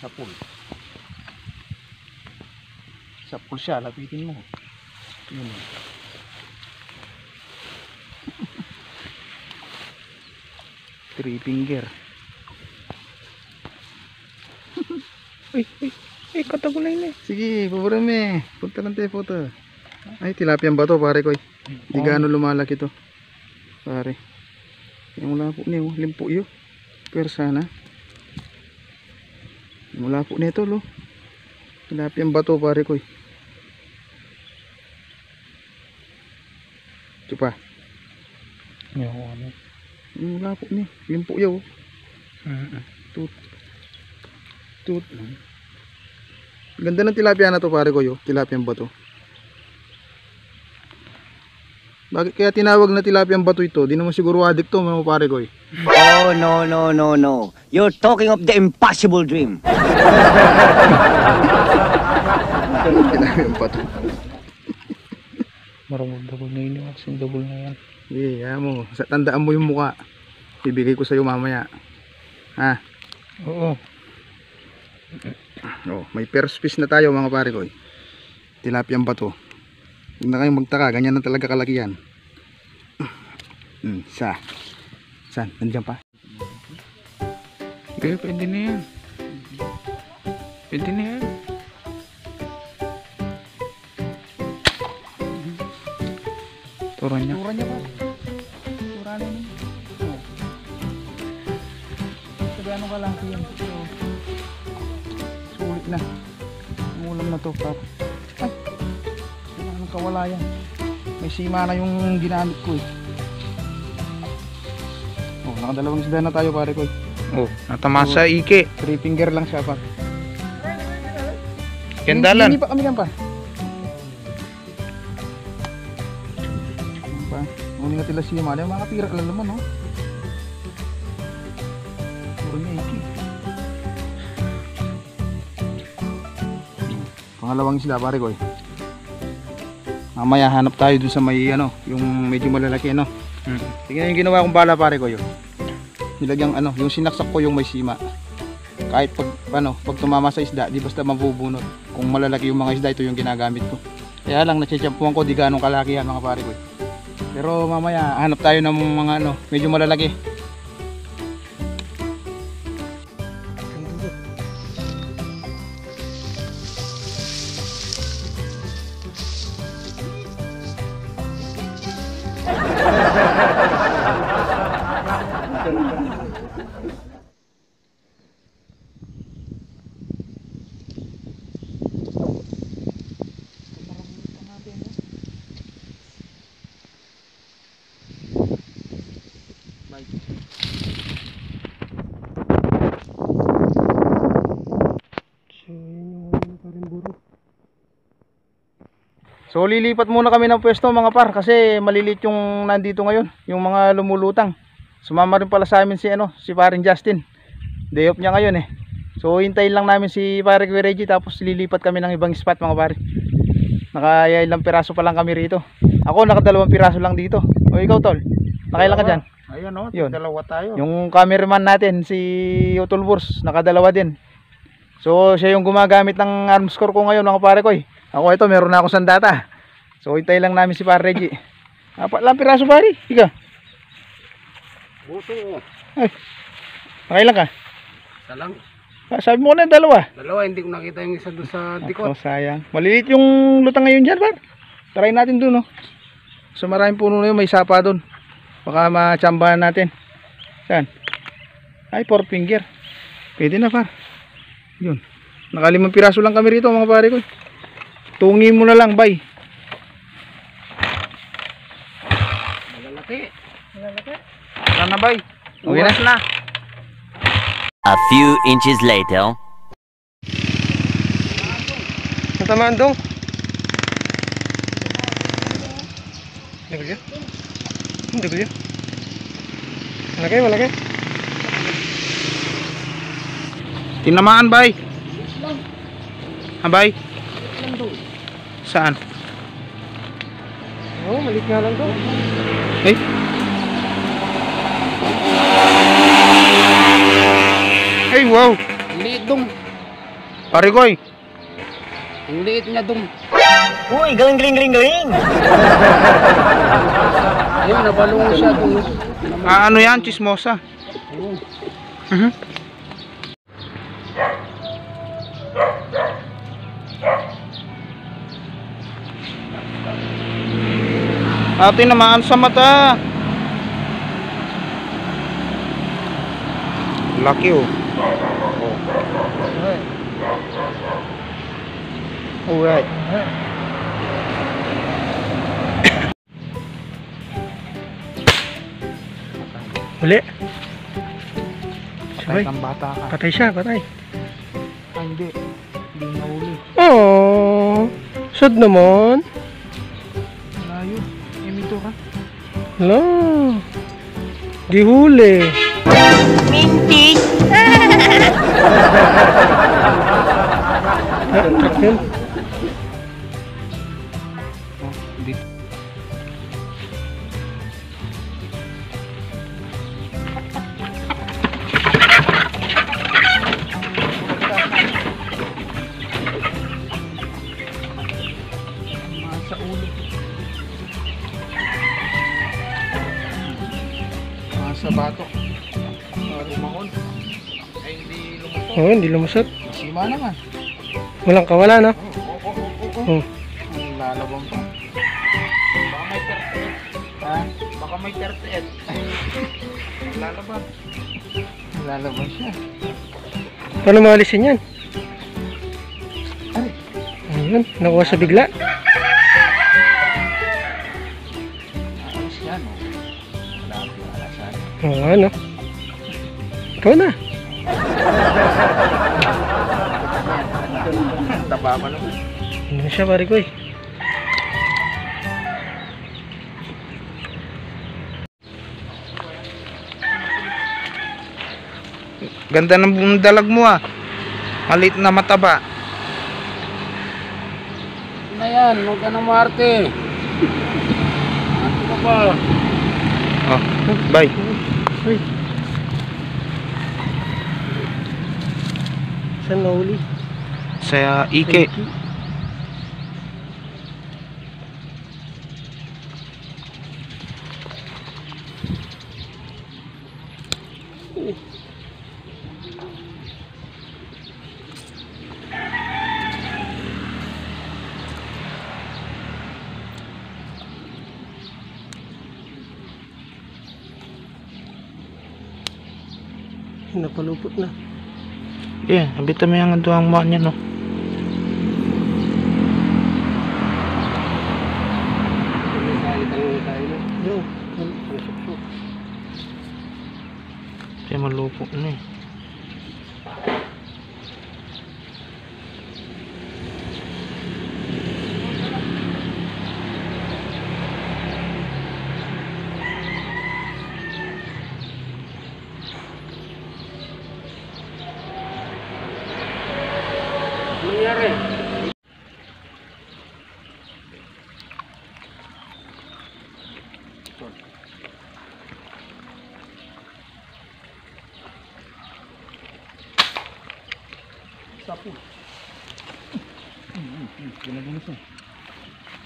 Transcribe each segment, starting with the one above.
Sapul. Sapul siya, lapitin mo. Yun. Three finger. Uy, katagulay na. Sige, paborame. Punta lang tayo photo. Ay, tilapia ba to, pare ko? Hindi gaano lumalaki to. Pare. Yung lapo niyo, limpo yun. Pero sana. Yung lapo nito, lo. Tilapia ba to, pare ko? Ito pa. Yung lapo niyo, limpo yun. Tut. Ganda ng tilapia na to, pare ko, yo. Tilapia ba to? Bakit kaya tinawag na tilapia bato ito? Di naman siguro adik to, mga pare ko. Oh, no. You're talking of the impossible dream. Tilapia bato. Maraming double na yun. Yung double na yan. Yeah, mo. Tandaan mo yung muka. Ibigay ko sa'yo mamaya. Ha? Oo. Oh, may first piece na tayo, mga pare ko. Tilapia bato. Huwag na kayong magtaka, ganyan na talaga kalaki yan. Saan? Nandiyan pa? Okay, pwede na yan. Pwede na yan. Turan niya. Turan niya pa. Turan niya. Sabi ano kalaki yan. Sulit na. Umulam na to, pa. Kawala yan. May sima na yung ginamit ko eh. Oh, nakadalawang isda na tayo, pare ko. Oh, natama sa ike. Three finger lang siya, pa. Kendalan. Hindi pa kami yan, pa. Muna nga tila sima. Yung mga tira lang naman, no? Puro niya ike. Pangalawang isda, pare ko. Mamaya hanap tayo dun sa may ano, yung medyo malalaki ano. Tingnan yung ginawa kong bala, pare ko yun. Nilagyan ano, yung sinaksak ko yung may sima. Kahit pag tumama sa isda, di basta mabubunot. Kung malalaki yung mga isda, ito yung ginagamit ko. Kaya lang natsyatsyampuan ko, di ganong kalaki yan, mga pare ko. Pero mamaya hanap tayo ng mga ano, medyo malalaki. So lilipat muna kami ng pwesto, mga par, kasi malilit yung nandito ngayon, yung mga lumulutang. Sumama rin pala sa amin si paring Justin. Day off niya ngayon eh. So hintayin lang namin si pare Reggie, tapos lilipat kami ng ibang spot, mga pare. Nakailang piraso pa lang kami rito. Ako nakadalawang piraso lang dito. O ikaw, tol, nakailan ka dyan? Ayan o, Yun. dalawa tayo. Yung cameraman natin si Utol Wars, nakadalawa din. So siya yung gumagamit ng arm score ko ngayon, mga pare ko eh. Ako ito, meron na ako sandata. So hintay lang namin si pare Reggie. Apat lang piraso, pare. Ika. Buso. Ay, nakailan ka? Isa lang. Sabi mo na dalawa. Dalawa, hindi ko nakita yung isa doon sa Oh, sayang. Malilit yung lutang ngayon dyan, par. Try natin dun, oh. So maraming puno na yun, may sapa dun. Baka matsambahan natin. Saan? Ay, 4 finger. Pwede na, par. Yun. Nakalimang piraso lang kami rito, mga pare ko. Tungi mo na lang, bye. Malalaki. Wala na, bay. Okay na. A few inches later. Natamaan dong. Degil. Degil. Malaki. Tinamaan, bay. Bay. Saan? Oh, maliit nga lang to. Eh? Hey, wow. Liit dong. Pare Koy. Ang liit niya dun. Uy, galing, galing, galing, galing! Ayun, nabalungan siya dun. Ano yan? Chismosa. Mhm. Ate naman sa mata. Laki oh. Alright. Uli. Patay kang bata ka. Patay siya, patay. Ah, hindi. Hindi nahuli. Oh, sad naman. Layo. Emito ka. Hala. Di huli. Minty! Yun. Dito. Sa ulo. Sa batok. Lumahon. Ay hindi lumusok. Oh, hindi lumusot. Masima naman. Walang kawala, no? Oh. Ang lalabang pa. Baka may 38. Ha? Baka may 38. Lalabang. Lalabang siya. Paano maalisin yan? Ayun, nakuha sa bigla. Ayos yan. Malapit ang alasan. Oo, ano? Ikaw na. Taba pa naman. Ano siya, pare ko eh. Ganda ng dalag mo ah. Maliit na mataba. Na yan, huwag ka na Marte. Ano ka ba? Oh, bye. Uy. Saan nahuli? Sa Ike. Napalupot na. Yeah, habitan mo yung duwang mo niya no. Yo, Kaya malupok na eh. Nangyari?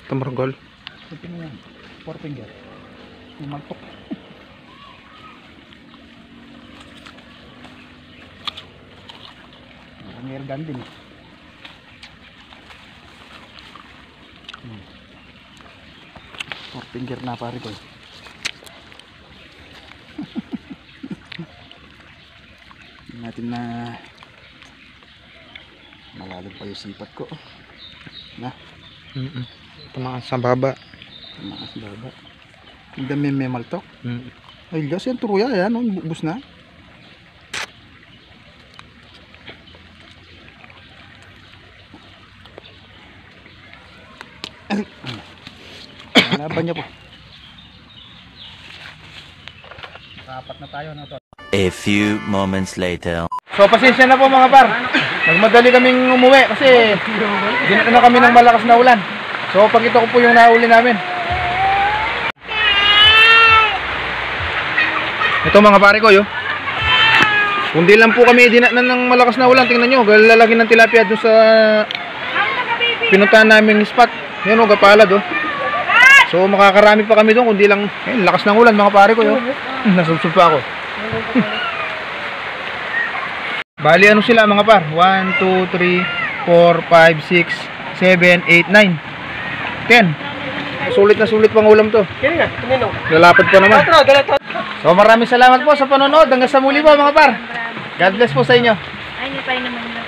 Tamargol. Ito na yan. 4 finger. Yung magtok. Ang air gun din. 4 finger na pare ko. Natin na malalim pa yung sipat ko. Na, Tumakas sa baba. tumaas baba. Hindi may maltok. Mm. Ay, Diyos, yan turuya yan. No? Bus na. Laban niya po. Apat na tayo na to. A few moments later. So pasensya na po mga par. Nagmadali kaming umuwi kasi dinala kami ng malakas na ulan. So pakita ko po yung nahuli namin. Ito mga pare ko yo. Kundi lang po kami dinaanan ng malakas na ulan. Tingnan nyo, lalaki ng tilapia doon sa pinuntahan namin spot. Yan o, gapalad o. So makakarami pa kami doon, kundi lang, lakas ng ulan mga pare ko yo. Nasubsob pa ako. Bali ano sila mga par? 1, 2, 3, 4, 5, 6, 7, 8, 9, 10. Sulit na sulit pang ulam to. Kaya nga, tuminong. Lalapad pa naman. Tara, galat. So maraming salamat po sa panonood. Hanggang sa muli po mga par. God bless po sa inyo. Ay, hindi pa naman.